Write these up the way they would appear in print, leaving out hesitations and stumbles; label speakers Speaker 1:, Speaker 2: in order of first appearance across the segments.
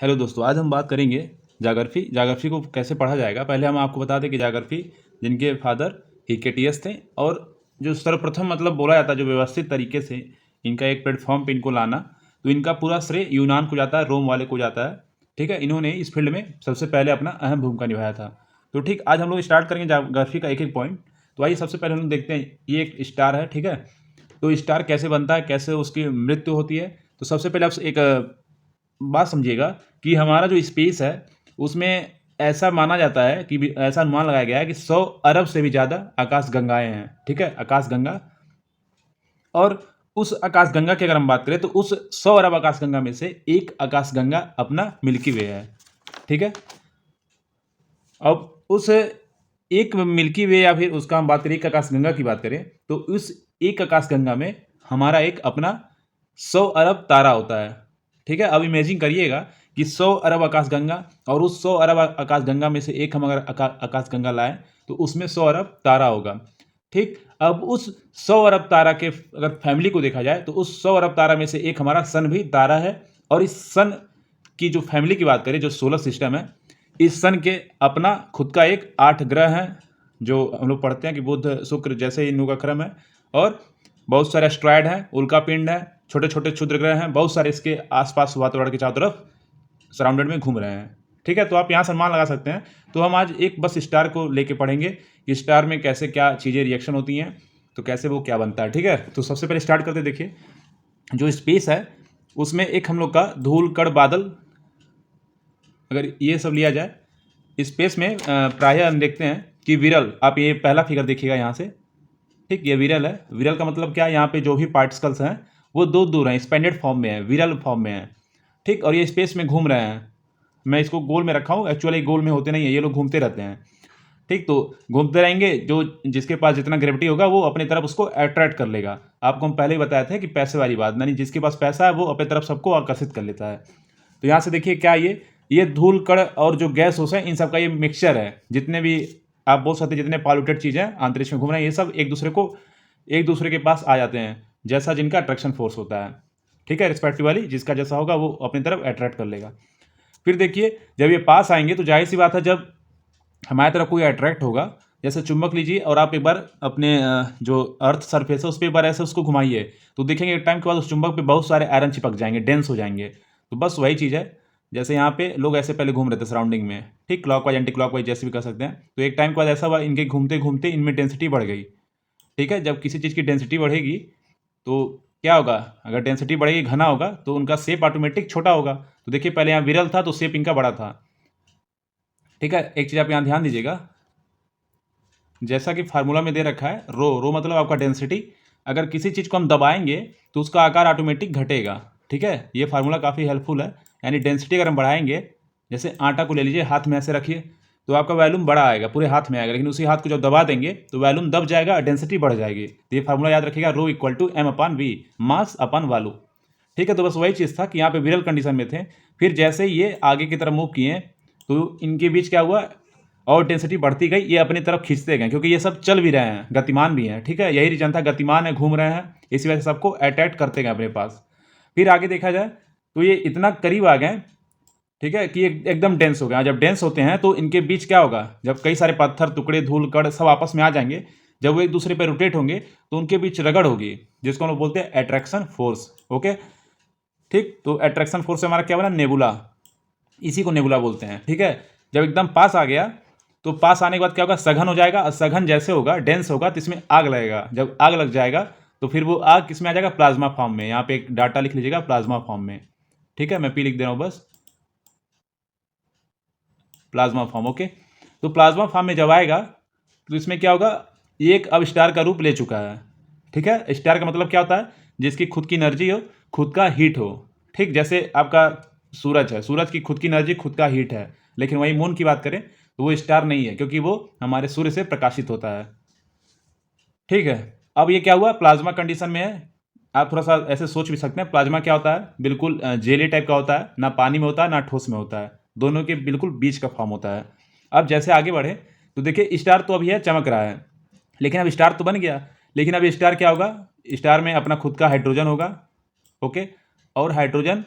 Speaker 1: Hello दोस्तों, आज हम बात करेंगे जाग्राफी को कैसे पढ़ा जाएगा। पहले हम आपको बता दें कि जाग्राफी जिनके फादर हिकेटियस थे, और जो सर्वप्रथम मतलब बोला जाता है जो व्यवस्थित तरीके से इनका एक प्लेटफॉर्म पे इनको लाना, तो इनका पूरा श्रेय यूनान को जाता है, रोम वाले को जाता है। ठीक है, इन्होंने इस फील्ड में सबसे पहले अपना अहम भूमिका निभाया था। तो ठीक, आज हम लोग स्टार्ट करेंगे जाग्राफी का एक एक पॉइंट। तो आइए सबसे पहले हम लोग देखते हैं, ये एक स्टार है। ठीक है, तो स्टार कैसे बनता है, कैसे उसकी मृत्यु होती है। तो सबसे पहले आप एक बात समझिएगा कि हमारा जो स्पेस है उसमें ऐसा माना जाता है कि ऐसा अनुमान लगाया गया है कि 100 अरब से भी ज़्यादा आकाश गंगाएं हैं। ठीक है, आकाश गंगा। और उस आकाश गंगा की अगर हम बात करें तो उस 100 अरब आकाश गंगा में से एक आकाश गंगा अपना मिल्की वे है। ठीक है, अब उस एक मिल्की वे या फिर उसका हम बात करें एक आकाश गंगा की बात करें तो उस एक आकाश गंगा में हमारा एक अपना 100 अरब तारा होता है। ठीक है, अब इमेजिन करिएगा कि 100 अरब आकाश गंगा, और उस 100 अरब आकाश गंगा में से एक हम अगर आकाश गंगा लाएं तो उसमें 100 अरब तारा होगा। ठीक, अब उस 100 अरब तारा के अगर फैमिली को देखा जाए तो उस 100 अरब तारा में से एक हमारा सन भी तारा है। और इस सन की जो फैमिली की बात करें, जो सोलर सिस्टम है, इस सन के अपना खुद का एक 8 ग्रह हैं, जो हम लोग पढ़ते हैं कि बुध शुक्र जैसे इन लोगों का क्रम है। और बहुत सारे एस्ट्रॉयड हैं, उल्कापिंड है, छोटे छोटे क्षुद्र ग्रह हैं, बहुत सारे इसके आसपास वातावरण के चारों तरफ सराउंडेड में घूम रहे हैं। ठीक है, तो आप यहाँ से अनुमान लगा सकते हैं। तो हम आज एक बस स्टार को लेके पढ़ेंगे कि स्टार में कैसे क्या चीज़ें रिएक्शन होती हैं, तो कैसे वो क्या बनता है। ठीक है, तो सबसे पहले स्टार्ट करते देखिए, जो स्पेस है उसमें एक हम लोग का धूल कण बादल, अगर ये सब लिया जाए स्पेस में प्रायः हम देखते हैं कि विरल, आप ये पहला फिगर देखिएगा यहाँ से। ठीक, ये विरल है। विरल का मतलब क्या है, यहाँ पे जो भी पार्टिकल्स हैं वो दूर दूर हैं, एक्सपेंडेड फॉर्म में है, विरल फॉर्म में है। ठीक, और ये स्पेस में घूम रहे हैं। मैं इसको गोल में रखा हूँ, एक्चुअली गोल में होते नहीं है, ये लोग घूमते रहते हैं। ठीक, तो घूमते रहेंगे, जो जिसके पास जितना ग्रेविटी होगा वो अपनी तरफ उसको अट्रैक्ट कर लेगा। आपको हम पहले ही बताया था कि पैसे वाली बात, यानी जिसके पास पैसा है वो अपनी तरफ सबको आकर्षित कर लेता है। तो यहाँ से देखिए क्या ये धूल कण और जो गैस होस है, इन सब का ये मिक्सचर है। जितने भी आप बोल सकते हैं जितने पॉल्यूटेड चीज़ें अंतरिक्ष में घूम रहे हैं, ये सब एक दूसरे के पास आ जाते हैं, जैसा जिनका अट्रैक्शन फोर्स होता है। ठीक है, रिस्पेक्टिवली जिसका जैसा होगा वो अपनी तरफ अट्रैक्ट कर लेगा। फिर देखिए, जब ये पास आएंगे तो जाहिर सी बात है, जब हमारी तरफ कोई अट्रैक्ट होगा, जैसे चुंबक लीजिए और आप एक बार अपने जो अर्थ सरफेस है उस पर एक बार ऐसे उसको घुमाइए, तो देखेंगे एक टाइम के बाद उस चुंबक पे बहुत सारे आयरन चिपक जाएंगे, डेंस हो जाएंगे। तो बस वही चीज़ है, जैसे यहाँ पे लोग ऐसे पहले घूम रहे थे सराउंडिंग में। ठीक, क्लॉकवाइज एंटी क्लॉकवाइज जैसे भी कर सकते हैं। तो एक टाइम के बाद ऐसा हुआ, इनके घूमते घूमते इनमें डेंसिटी बढ़ गई। ठीक है, जब किसी चीज़ की डेंसिटी बढ़ेगी तो क्या होगा, अगर डेंसिटी बढ़ेगी, घना होगा, तो उनका शेप ऑटोमेटिक छोटा होगा। तो देखिए पहले यहाँ विरल था तो शेप इनका बड़ा था। ठीक है, एक चीज़ आप यहाँ ध्यान दीजिएगा, जैसा कि फार्मूला में दे रखा है, रो मतलब आपका डेंसिटी। अगर किसी चीज़ को हम दबाएंगे तो उसका आकार ऑटोमेटिक घटेगा। ठीक है, ये फार्मूला काफ़ी हेल्पफुल है। यानी डेंसिटी अगर हम बढ़ाएंगे, जैसे आटा को ले लीजिए, हाथ में ऐसे रखिए तो आपका वॉल्यूम बड़ा आएगा, पूरे हाथ में आएगा, लेकिन उसी हाथ को जब दबा देंगे तो वॉल्यूम दब जाएगा, डेंसिटी बढ़ जाएगी। तो ये फार्मूला याद रखिएगा, rho equal to m upon v, mass upon volume. ठीक है, तो बस वही चीज़ था कि यहाँ पे विरल कंडीशन में थे। फिर जैसे ये आगे की तरफ मूव किए तो इनके बीच क्या हुआ, और डेंसिटी बढ़ती गई, ये अपनी तरफ खींचते गए, क्योंकि ये सब चल भी रहे हैं, गतिमान भी हैं। ठीक है, यही रीजन था, गतिमान है, घूम रहे हैं, इसी वजह से सबको अट्रैक्ट करते गए अपने पास। फिर आगे देखा जाए तो ये इतना करीब आ गए, ठीक है, कि एकदम डेंस हो गया। जब डेंस होते हैं तो इनके बीच क्या होगा, जब कई सारे पत्थर टुकड़े धूल कण सब आपस में आ जाएंगे, जब वो एक दूसरे पर रोटेट होंगे तो उनके बीच रगड़ होगी, जिसको हम लोग बोलते हैं अट्रैक्शन फोर्स। ओके, ठीक, तो अट्रैक्शन फोर्स से हमारा क्या बना, नेबुला, इसी को नेबुला बोलते हैं। ठीक है, जब एकदम पास आ गया तो पास आने के बाद क्या होगा, सघन हो जाएगा, और सघन जैसे होगा, डेंस होगा, तो इसमें आग लगेगा। जब आग लग जाएगा तो फिर वो आग किस में आ जाएगा, प्लाज्मा फॉर्म में। यहाँ पे एक डाटा लिख लीजिएगा, प्लाज्मा फॉर्म में। ठीक है, मैं पी लिख दे रहा हूँ बस, प्लाज्मा फॉर्म। ओके, तो प्लाज्मा फॉर्म में जब आएगा तो इसमें क्या होगा, ये एक अब स्टार का रूप ले चुका है। ठीक है, स्टार का मतलब क्या होता है, जिसकी खुद की एनर्जी हो, खुद का हीट हो। ठीक, जैसे आपका सूरज है, सूरज की खुद की एनर्जी, खुद का हीट है। लेकिन वही मून की बात करें तो वो स्टार नहीं है, क्योंकि वो हमारे सूर्य से प्रकाशित होता है। ठीक है, अब ये क्या हुआ, प्लाज्मा कंडीशन में है। आप थोड़ा सा ऐसे सोच भी सकते हैं, प्लाज्मा क्या होता है, बिल्कुल जेली टाइप का होता है, ना पानी में होता है ना ठोस में होता है, दोनों के बिल्कुल बीच का फॉर्म होता है। अब जैसे आगे बढ़े तो देखिए, स्टार तो अभी है, चमक रहा है, लेकिन अब स्टार तो बन गया, लेकिन अब स्टार क्या होगा, स्टार में अपना खुद का हाइड्रोजन होगा। ओके, और हाइड्रोजन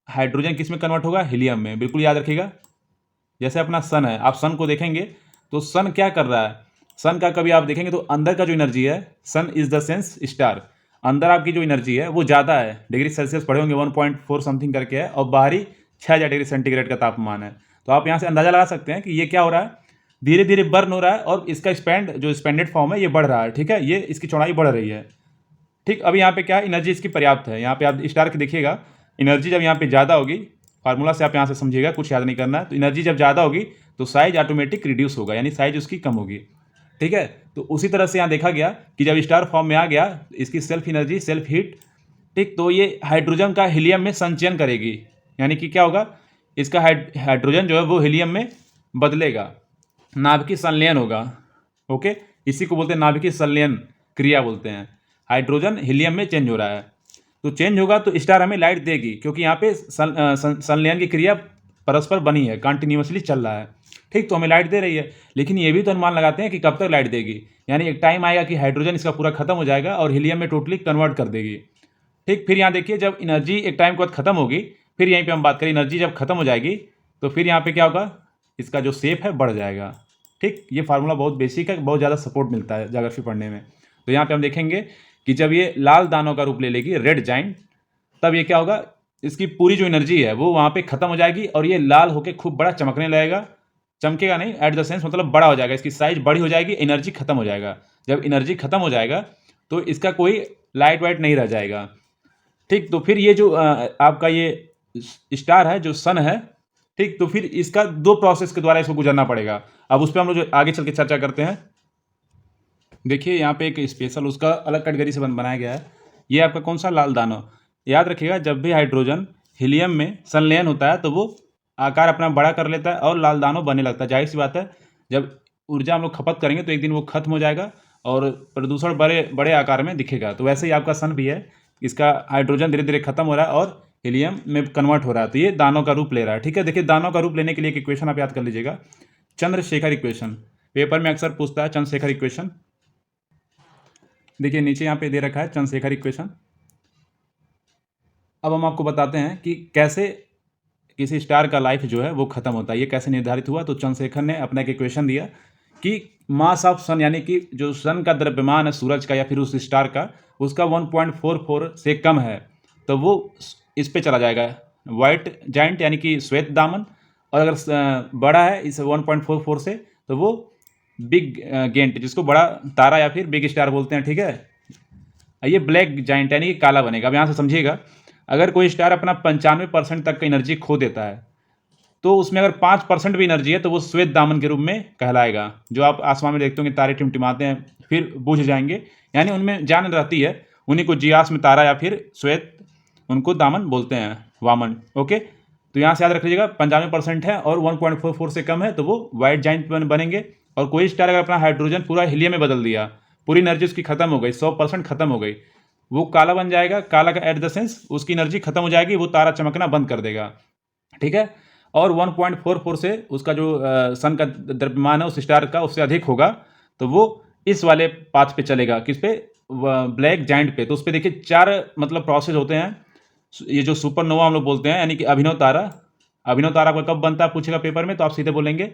Speaker 1: हाइड्रोजन किस में कन्वर्ट होगा, हीलियम में। बिल्कुल याद रखिएगा। जैसे अपना सन है, आप सन को देखेंगे तो सन क्या कर रहा है, सन का कभी आप देखेंगे तो अंदर का जो एनर्जी है, सन इज द सेंस स्टार, अंदर आपकी जो एनर्जी है वो ज़्यादा है, डिग्री सेल्सियस पढ़े होंगे 1.4 समथिंग करके है, और बाहरी 6000 डिग्री सेंटीग्रेड का तापमान है। तो आप यहाँ से अंदाजा लगा सकते हैं कि ये क्या हो रहा है, धीरे धीरे बर्न हो रहा है, और इसका जो स्पेंडेड फॉर्म है ये बढ़ रहा है। ठीक है, ये इसकी चौड़ाई बढ़ रही है। ठीक, अब यहाँ पे क्या है, एनर्जी इसकी पर्याप्त है। यहाँ पे आप स्टार के देखिएगा, एनर्जी जब यहाँ पे ज़्यादा होगी, फार्मूला से आप यहाँ से समझिएगा, कुछ याद नहीं करना है। तो एनर्जी जब ज़्यादा होगी तो साइज ऑटोमेटिक रिड्यूस होगा, यानी साइज उसकी कम होगी। ठीक है, तो उसी तरह से यहाँ देखा गया कि जब स्टार फॉर्म में आ गया, इसकी सेल्फ एनर्जी, सेल्फ हीट, ठीक, तो ये हाइड्रोजन का हीलियम में संचयन करेगी, यानी कि क्या होगा, इसका हाइड्रोजन जो है वो हीलियम में बदलेगा, नाभिकीय संलयन होगा। ओके, इसी को बोलते हैं नाभिकीय संलयन क्रिया बोलते हैं। हाइड्रोजन हीलियम में चेंज हो रहा है, तो चेंज होगा तो स्टार हमें लाइट देगी, क्योंकि यहाँ पे संलयन की क्रिया परस्पर बनी है, कंटिन्यूसली चल रहा है। ठीक, तो हमें लाइट दे रही है, लेकिन ये भी तो अनुमान लगाते हैं कि कब तक लाइट देगी, यानी एक टाइम आएगा कि हाइड्रोजन इसका पूरा खत्म हो जाएगा और हीलियम में टोटली कन्वर्ट कर देगी। ठीक, फिर यहाँ देखिए, जब एनर्जी एक टाइम के बाद खत्म होगी, फिर यहीं पे हम बात करें, एनर्जी जब खत्म हो जाएगी तो फिर यहाँ पे क्या होगा, इसका जो शेप है बढ़ जाएगा। ठीक, ये फार्मूला बहुत बेसिक है, बहुत ज़्यादा सपोर्ट मिलता है ज्योग्राफी पढ़ने में। तो यहाँ पे हम देखेंगे कि जब ये लाल दानों का रूप ले लेगी, रेड जाइंट, तब ये क्या होगा, इसकी पूरी जो एनर्जी है वो वहाँ पे खत्म हो जाएगी, और ये लाल होकर खूब बड़ा चमकने लगेगा। चमकेगा नहीं, एट द सेंस मतलब बड़ा हो जाएगा, इसकी साइज बड़ी हो जाएगी, एनर्जी खत्म हो जाएगा। जब एनर्जी खत्म हो जाएगा तो इसका कोई लाइट वाइट नहीं रह जाएगा। ठीक, तो फिर ये जो आपका ये स्टार है, जो सन है, ठीक, तो फिर इसका दो प्रोसेस के द्वारा इसको गुजरना पड़ेगा। अब उस पर हम लोग जो आगे चल के चर्चा करते हैं। देखिए यहाँ पे एक स्पेशल उसका अलग कैटेगरी से बनाया गया है। ये आपका कौन सा, लाल दानव। याद रखिएगा, जब भी हाइड्रोजन हीलियम में संलयन होता है तो वो आकार अपना बड़ा कर लेता है और लाल दानव बनने लगता है। जाहिर सी बात है, जब ऊर्जा हम लोग खपत करेंगे तो एक दिन वो खत्म हो जाएगा और प्रदूषण बड़े बड़े आकार में दिखेगा। तो वैसे ही आपका सन भी है, इसका हाइड्रोजन धीरे धीरे खत्म हो रहा है और हीलियम में कन्वर्ट हो रहा है, तो ये दानों का रूप ले रहा है। ठीक है, देखिए दानों का रूप लेने के लिए एक इक्वेशन आप याद कर लीजिएगा, चंद्रशेखर इक्वेशन। पेपर में अक्सर पूछता है चंद्रशेखर इक्वेशन। देखिए नीचे यहाँ पे दे रखा है चंद्रशेखर इक्वेशन। अब हम आपको बताते हैं कि कैसे किसी स्टार का लाइफ जो है वो खत्म होता है, ये कैसे निर्धारित हुआ। तो चंद्रशेखर ने अपना एक इक्वेशन दिया कि मास ऑफ सन, यानी कि जो सन का द्रव्यमान है सूरज का या फिर उस स्टार का, उसका 1.44 से कम है तो वो इस पे चला जाएगा, वाइट जाइंट यानी कि श्वेत दामन, और अगर बड़ा है इस 1.44 से तो वो बिग गेंट, जिसको बड़ा तारा या फिर बिग स्टार बोलते हैं। ठीक है, ये ब्लैक जाइंट यानी कि काला बनेगा। अब यहाँ से समझिएगा, अगर कोई स्टार अपना 95% तक का एनर्जी खो देता है तो उसमें अगर 5% भी एनर्जी है तो वो श्वेत दामन के रूप में कहलाएगा। जो आप आसमान में देखते होंगे तारे टिमटिमाते हैं फिर बुझ जाएंगे, यानी उनमें जान रहती है, उन्हीं को जियास में तारा या फिर श्वेत, उनको दामन बोलते हैं, वामन। ओके, तो यहाँ से याद रख लीजिएगा 95% है और 1.44 से कम है तो वो वाइट जाइंट बनेंगे। और कोई स्टार अगर अपना हाइड्रोजन पूरा हीलियम में बदल दिया, पूरी एनर्जी उसकी खत्म हो गई, 100% खत्म हो गई, वो काला बन जाएगा। काला का एट द सेंस उसकी एनर्जी खत्म हो जाएगी, वो तारा चमकना बंद कर देगा। ठीक है, और 1.44 से उसका जो सन का द्रव्यमान है उस स्टार का उससे अधिक होगा तो वो इस वाले पाथ पे चलेगा, किस पे, ब्लैक जाइंट पे। तो उस पर देखिए 4 मतलब प्रोसेस होते हैं। ये जो सुपरनोवा हम लोग बोलते हैं, यानी कि अभिनव तारा। अभिनव तारा को कब बनता है पूछेगा पेपर में, तो आप सीधे बोलेंगे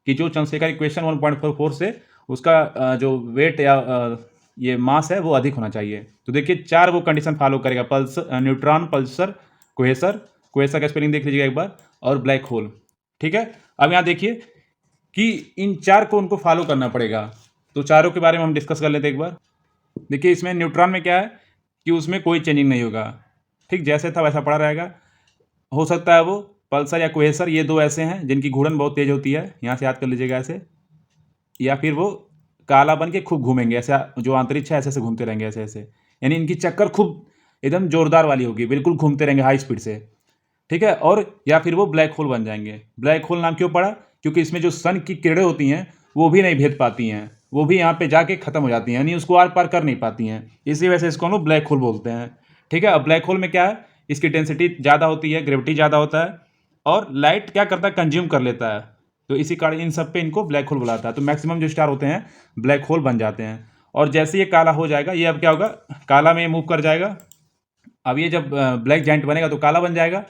Speaker 1: कि जो चंद्रशेखर इक्वेशन 1.44 से उसका जो वेट या ये मास है वो अधिक होना चाहिए। तो देखिए 4 वो कंडीशन फॉलो करेगा, पल्सर, न्यूट्रॉन, पल्सर, क्वेसर, क्वेसर का स्पेलिंग देख लीजिएगा एक बार, और ब्लैक होल। ठीक है, अब यहाँ देखिए कि इन 4 को उनको फॉलो करना पड़ेगा। तो चारों के बारे में हम डिस्कस कर लेते हैं एक बार। देखिए इसमें न्यूट्रॉन में क्या है कि उसमें कोई चेंजिंग नहीं होगा, ठीक, जैसे था वैसा पड़ा रहेगा। हो सकता है वो पल्सर या क्वेसर, ये 2 ऐसे हैं जिनकी घूर्णन बहुत तेज होती है, यहाँ से याद कर लीजिएगा ऐसे, या फिर वो काला बन के खूब घूमेंगे, ऐसा जो अंतरिक्ष है ऐसे ऐसे घूमते रहेंगे ऐसे ऐसे, यानी इनकी चक्कर खूब एकदम जोरदार वाली होगी, बिल्कुल घूमते रहेंगे हाई स्पीड से। ठीक है, और या फिर वो ब्लैक होल बन जाएंगे। ब्लैक होल नाम क्यों पड़ा, क्योंकि इसमें जो सन की किरणें होती हैं वो भी नहीं भेद पाती हैं, वो भी यहाँ पे जाके खत्म हो जाती हैं, यानी उसको आर पार कर नहीं पाती हैं, इसी वजह से इसको हम लोग ब्लैक होल बोलते हैं। ठीक है, अब ब्लैक होल में क्या है, इसकी डेंसिटी ज़्यादा होती है, ग्रेविटी ज़्यादा होता है, और लाइट क्या करता है, कंज्यूम कर लेता है। तो इसी कारण इन सब पे इनको ब्लैक होल बुलाता है। तो मैक्सिमम जो स्टार होते हैं ब्लैक होल बन जाते हैं। और जैसे ये काला हो जाएगा, ये अब क्या होगा, काला में मूव कर जाएगा। अब ये जब ब्लैक जाइंट बनेगा तो काला बन जाएगा,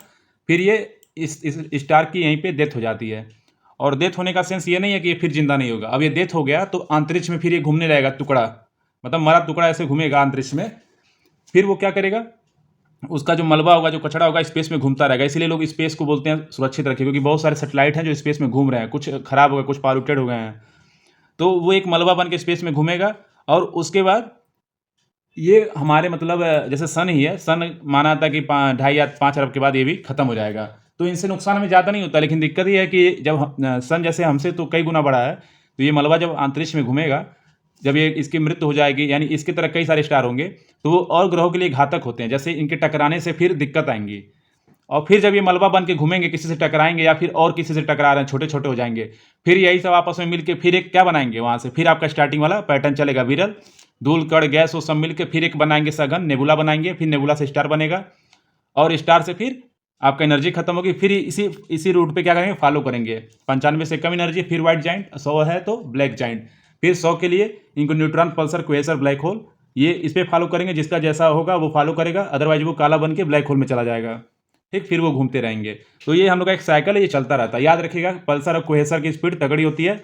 Speaker 1: फिर ये इस स्टार की यहीं पे डेथ हो जाती है। और डेथ होने का सेंस ये नहीं है कि ये फिर जिंदा नहीं होगा। अब ये डेथ हो गया तो अंतरिक्ष में फिर ये घूमने रहेगा टुकड़ा, मतलब मरा टुकड़ा ऐसे घूमेगा अंतरिक्ष में। फिर वो क्या करेगा, उसका जो मलबा होगा, जो कचरा होगा, स्पेस में घूमता रहेगा। इसीलिए लोग स्पेस को बोलते हैं सुरक्षित रखे, क्योंकि बहुत सारे सैटेलाइट हैं जो स्पेस में घूम रहे हैं, कुछ खराब हो गए, कुछ पॉल्यूटेड हो गए हैं, तो वो एक मलबा बन के स्पेस में घूमेगा। और उसके बाद ये हमारे मतलब जैसे सन ही है, सन माना था कि 2.5 या 5 अरब के बाद ये भी खत्म हो जाएगा। तो इनसे नुकसान हमें ज़्यादा नहीं होता, लेकिन दिक्कत ये है कि जब सन जैसे हमसे तो कई गुना बड़ा है, तो ये मलबा जब अंतरिक्ष में घूमेगा, जब ये इसकी मृत्यु हो जाएगी, यानी इसकी तरह कई सारे स्टार होंगे, तो वो और ग्रहों के लिए घातक होते हैं। जैसे इनके टकराने से फिर दिक्कत आएंगी, और फिर जब ये मलबा बन के घूमेंगे, किसी से टकराएंगे या फिर और किसी से टकरा रहे हैं, छोटे छोटे हो जाएंगे, फिर यही सब आपस में मिलके फिर एक क्या बनाएंगे वहाँ से, फिर आपका स्टार्टिंग वाला पैटर्न चलेगा, विरल धूल कण गैस वो सब मिलके फिर एक बनाएंगे सघन नेबुला बनाएंगे, फिर नेबुला से स्टार बनेगा, और स्टार से फिर आपका एनर्जी खत्म होगी, फिर इसी रूट पे क्या करेंगे, फॉलो करेंगे। 95 से कम एनर्जी, फिर व्हाइट जाइंट, 100 है तो ब्लैक जाइंट, फिर 100 के लिए इनको न्यूट्रॉन पल्सर क्वेसर ब्लैक होल, ये इस पर फॉलो करेंगे। जिसका जैसा होगा वो फॉलो करेगा, अदरवाइज वो काला बन के ब्लैक होल में चला जाएगा। ठीक, फिर वो घूमते रहेंगे। तो ये हम लोग का एक साइकिल है, ये चलता रहता है। याद रखिएगा, पल्सर और क्वेसर की स्पीड तगड़ी होती है,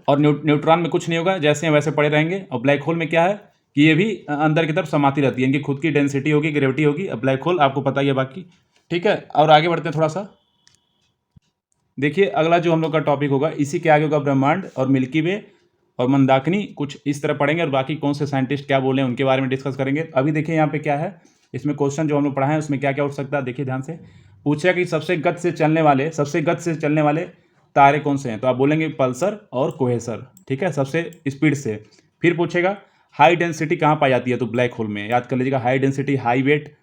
Speaker 1: और न्यूट्रॉन में कुछ नहीं होगा, जैसे हैं वैसे पड़े रहेंगे। और ब्लैक होल में क्या है कि ये भी अंदर की तरफ समाती रहती है, इनकी खुद की डेंसिटी होगी, ग्रेविटी होगी। अब ब्लैक होल आपको पता ही है बाकी। ठीक है, और आगे बढ़ते हैं थोड़ा सा। देखिए अगला जो हम लोग का टॉपिक होगा, इसी के आगे होगा ब्रह्मांड और मिल्की वे और मंदाकिनी, कुछ इस तरह पढ़ेंगे। और बाकी कौन से साइंटिस्ट क्या बोले उनके बारे में डिस्कस करेंगे। अभी देखिए यहाँ पे क्या है, इसमें क्वेश्चन जो हम लोग पढ़ाए हैं उसमें क्या क्या उठ सकता है, देखिए ध्यान से। पूछेगा कि सबसे गति से चलने वाले तारे कौन से हैं, तो आप बोलेंगे पल्सर और कोहेसर। ठीक है, सबसे स्पीड से। फिर पूछेगा हाई डेंसिटी कहाँ पाई जाती है, तो ब्लैक होल में। याद कर लीजिएगा, हाई डेंसिटी हाई वेट।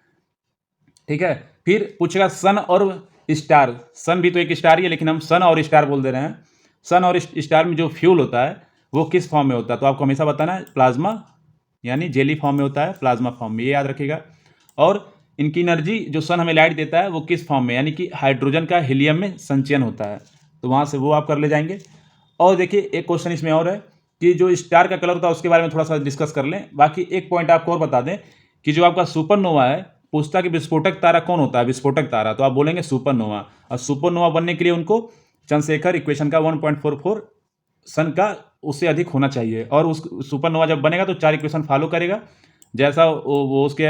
Speaker 1: ठीक है, फिर पूछेगा सन और स्टार, सन भी तो एक स्टार ही है, लेकिन हम सन और स्टार बोल दे रहे हैं। सन और स्टार में जो फ्यूल होता है वो किस फॉर्म में होता है, तो आपको हमेशा बताना है प्लाज्मा, यानी जेली फॉर्म में होता है, प्लाज्मा फॉर्म में, ये याद रखिएगा। और इनकी एनर्जी जो सन हमें लाइट देता है वो किस फॉर्म में, यानी कि हाइड्रोजन का हीलियम में संचयन होता है, तो वहाँ से वो आप कर ले जाएंगे। और देखिए एक क्वेश्चन इसमें और है कि जो स्टार का कलर होता है उसके बारे में थोड़ा सा डिस्कस कर लें। बाकी एक पॉइंट आपको और बता दें कि जो आपका सुपरनोवा है, पूछता कि विस्फोटक तारा कौन होता है, विस्फोटक तारा, तो आप बोलेंगे सुपरनोवा। और सुपरनोवा बनने के लिए उनको चंद्रशेखर इक्वेशन का 1.44 सन का उससे अधिक होना चाहिए। और उस सुपरनोवा जब बनेगा तो 4 इक्वेशन फॉलो करेगा, जैसा वो उसके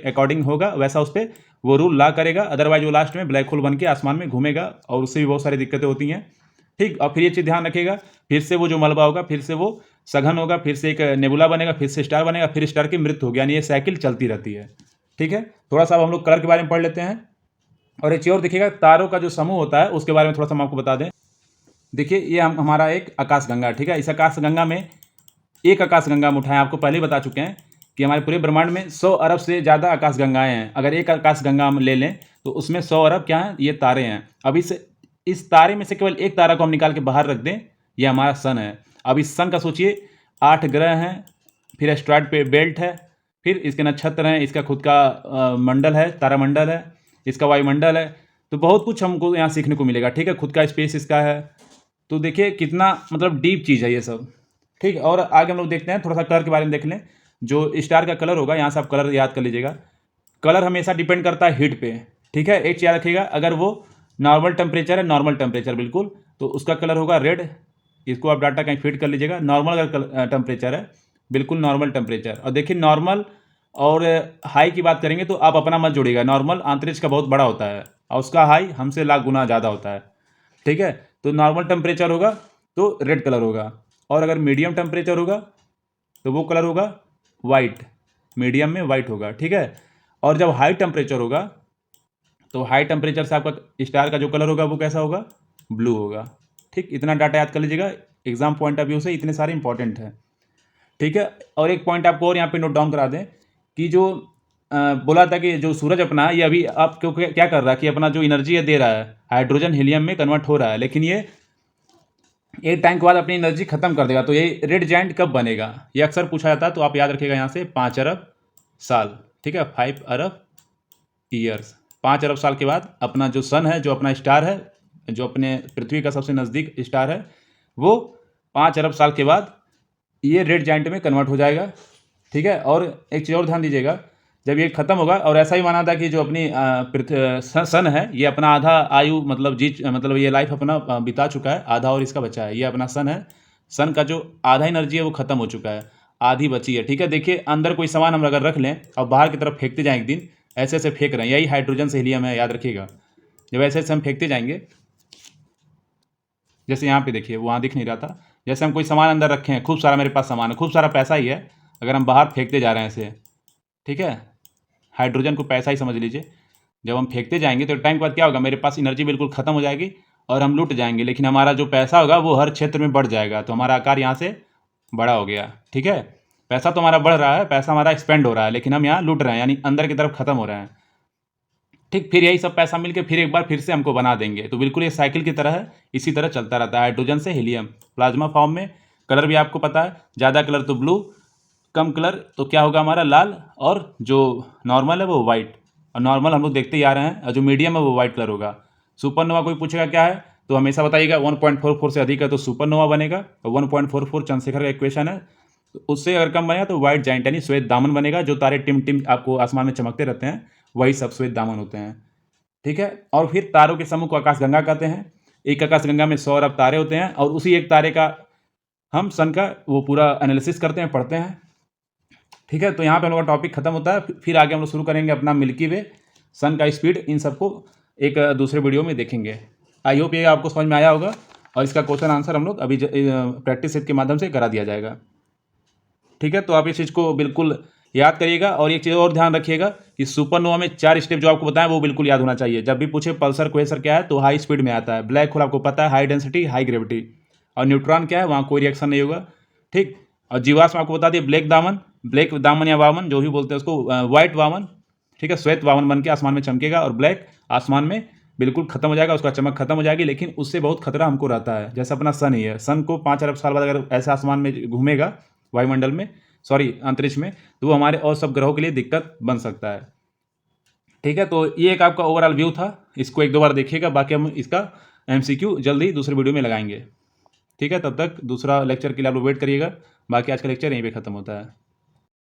Speaker 1: अकॉर्डिंग होगा वैसा उस पर वो रूल ला करेगा। अदरवाइज वो लास्ट में ब्लैक होल बन के आसमान में घूमेगा, और उससे भी बहुत सारी दिक्कतें होती हैं। ठीक, और फिर ये चीज़ ध्यान रखिएगा, फिर से वो जो मलबा होगा फिर से वो सघन होगा, फिर से एक नेबुला बनेगा, फिर से स्टार बनेगा, फिर स्टार की मृत्यु होगी, यानी ये साइकिल चलती रहती है। ठीक है, थोड़ा सा अब हम लोग कलर के बारे में पढ़ लेते हैं। और एक चीज़ और देखिएगा, तारों का जो समूह होता है उसके बारे में थोड़ा सा हम आपको बता दें। देखिए ये हमारा एक आकाशगंगा। ठीक है, इस आकाशगंगा में एक आकाशगंगा हम उठाएं, आपको पहले ही बता चुके हैं कि हमारे पूरे ब्रह्मांड में 100 अरब से ज़्यादा आकाशगंगाएं हैं। अगर एक आकाशगंगा हम ले लें तो उसमें 100 अरब क्या हैं, ये तारे हैं। अब इस तारे में से केवल एक तारा को हम निकाल के बाहर रख दें, ये हमारा सन है। अब इस सन का सोचिए 8 ग्रह हैं, फिर एस्ट्रॉयड पे बेल्ट है, फिर इसके नक्षत्र हैं, इसका खुद का मंडल है, तारामंडल है, इसका वायुमंडल है। तो बहुत कुछ हमको यहाँ सीखने को मिलेगा। ठीक है, खुद का स्पेस इसका है। तो देखिए कितना मतलब डीप चीज़ है ये सब। ठीक है, और आगे हम लोग देखते हैं, थोड़ा सा कलर के बारे में देख लें। जो स्टार का कलर होगा, यहाँ से आप कलर याद कर लीजिएगा। कलर हमेशा डिपेंड करता है हीट पे। ठीक है, एक चीज़ याद रखिएगा, अगर वो नॉर्मल टेम्परेचर है, नॉर्मल टेम्परेचर बिल्कुल, तो उसका कलर होगा रेड। इसको आप डाटा कहीं फीड कर लीजिएगा। नॉर्मल अगर टेम्परेचर है, बिल्कुल नॉर्मल टेम्परेचर। और देखिए नॉर्मल और हाई की बात करेंगे तो आप अपना मत जोड़िएगा। नॉर्मल अंतरिक्ष का बहुत बड़ा होता है और उसका हाई हमसे लाख गुना ज़्यादा होता है। ठीक है, तो नॉर्मल टेम्परेचर होगा तो रेड कलर होगा, और अगर मीडियम टेम्परेचर होगा तो वो कलर होगा वाइट, मीडियम में वाइट होगा। ठीक है, और जब हाई टेम्परेचर होगा तो हाई टेम्परेचर से आपका स्टार का जो कलर होगा वो कैसा होगा, ब्लू होगा। ठीक, इतना डाटा याद कर लीजिएगा, एग्जाम पॉइंट ऑफ व्यू से इतने सारे इंपॉर्टेंट हैं। ठीक है, और एक पॉइंट आपको और यहाँ पे नोट डाउन करा दें कि जो बोला था कि जो सूरज अपना ये अभी आप क्यों क्या कर रहा है कि अपना जो एनर्जी है दे रहा है, हाइड्रोजन हीलियम में कन्वर्ट हो रहा है, लेकिन ये एक टाइम के बाद अपनी एनर्जी खत्म कर देगा। तो ये रेड जाइंट कब बनेगा, ये अक्सर पूछा जाता है, तो आप याद रखिएगा यहाँ से 5 अरब साल। ठीक है, 5 अरब ईयर्स, 5 अरब साल के बाद अपना जो सन है, जो अपना स्टार है, जो अपने पृथ्वी का सबसे नज़दीक स्टार है, वो 5 अरब साल के बाद ये रेड जाइंट में कन्वर्ट हो जाएगा। ठीक है, और एक चीज़ और ध्यान दीजिएगा जब ये खत्म होगा, और ऐसा ही माना था कि जो अपनी सन है ये अपना आधा आयु मतलब मतलब ये लाइफ अपना बिता चुका है, आधा और इसका बचा है। ये अपना सन है, सन का जो आधा एनर्जी है वो खत्म हो चुका है, आधी बची है। ठीक है, देखिए अंदर कोई सामान हम अगर रख लें और बाहर की तरफ फेंकते जाएं, एक दिन ऐसे ऐसे फेंक रहे हैं, यही हाइड्रोजन से हीलियम है, याद रखिएगा। जब ऐसे ऐसे हम फेंकते जाएंगे, जैसे यहाँ पे देखिए वहाँ दिख नहीं रहा था, जैसे हम कोई सामान अंदर रखे हैं, खूब सारा मेरे पास सामान है, खूब सारा पैसा ही है, अगर हम बाहर फेंकते जा रहे हैं ऐसे, ठीक है, हाइड्रोजन को पैसा ही समझ लीजिए। जब हम फेंकते जाएंगे तो टाइम के बाद क्या होगा, मेरे पास एनर्जी बिल्कुल खत्म हो जाएगी और हम लूट जाएंगे, लेकिन हमारा जो पैसा होगा वो हर क्षेत्र में बढ़ जाएगा, तो हमारा आकार यहाँ से बड़ा हो गया। ठीक है, पैसा तो हमारा बढ़ रहा है, पैसा हमारा एक्सपेंड हो रहा है, लेकिन हम यहाँ लूट रहे हैं, यानी अंदर की तरफ खत्म हो रहे हैं। ठीक, फिर यही सब पैसा मिलके फिर एक बार फिर से हमको बना देंगे, तो बिल्कुल ये साइकिल की तरह है, इसी तरह चलता रहता है। हाइड्रोजन से हीलियम, प्लाज्मा फॉर्म में, कलर भी आपको पता है, ज़्यादा कलर तो ब्लू, कम कलर तो क्या होगा हमारा लाल, और जो नॉर्मल है वो वाइट, और नॉर्मल हम लोग देखते ही आ रहे हैं, और जो मीडियम है वो वाइट कलर होगा। सुपरनोवा कोई पूछेगा क्या है तो हमेशा बताइएगा 1.44 से अधिक है तो सुपरनोवा बनेगा, और 1.44 चंद्रशेखर का इक्वेशन है, तो उससे अगर कम बनेगा तो वाइट जाइंट यानी श्वेत दामन बनेगा। जो तारे टिम टिम आपको आसमान में चमकते रहते हैं वही सब श्वेत दामन होते हैं। ठीक है, और फिर तारों के समूह को आकाशगंगा कहते हैं। एक आकाशगंगा में 100 अरब तारे होते हैं, और उसी एक तारे का हम सन का वो पूरा एनालिसिस करते हैं, पढ़ते हैं। ठीक है, तो यहाँ पे हम लोग का टॉपिक खत्म होता है, फिर आगे हम लोग शुरू करेंगे अपना मिल्की वे, सन का स्पीड, इन सबको एक दूसरे वीडियो में देखेंगे। आई होप ये आपको समझ में आया होगा, और इसका क्वेश्चन आंसर हम लोग अभी प्रैक्टिस सेट के माध्यम से करा दिया जाएगा। ठीक है, तो आप इस चीज़ को बिल्कुल याद करिएगा, और एक चीज़ और ध्यान रखिएगा कि सुपरनोवा में 4 स्टेप जो आपको बताएं वो बिल्कुल याद होना चाहिए। जब भी पूछे पल्सर क्वेसर क्या है तो हाई स्पीड में आता है, ब्लैक होल आपको पता है हाई डेंसिटी हाई ग्रेविटी, और न्यूट्रॉन क्या है वहाँ कोई रिएक्शन नहीं होगा। ठीक, और जीवाश्म आपको बता दिए ब्लैक दामन या वामन जो भी बोलते हैं उसको, वाइट वामन, ठीक है, श्वेत वामन बन के आसमान में चमकेगा, और ब्लैक आसमान में बिल्कुल खत्म हो जाएगा, उसका चमक खत्म हो जाएगी, लेकिन उससे बहुत खतरा हमको रहता है। जैसे अपना सन ही है, सन को 5 अरब साल बाद अगर ऐसे आसमान में घूमेगा वायुमंडल में, सॉरी अंतरिक्ष में, तो वो हमारे और सब ग्रहों के लिए दिक्कत बन सकता है। ठीक है, तो ये एक आपका ओवरऑल व्यू था, इसको 1-2 बार देखिएगा, बाकी हम इसका MCQ जल्द ही दूसरे वीडियो में लगाएंगे। ठीक है, तब तक दूसरा लेक्चर के लिए आप लोग वेट करिएगा, बाकी आज का लेक्चर यहीं पे ख़त्म होता है।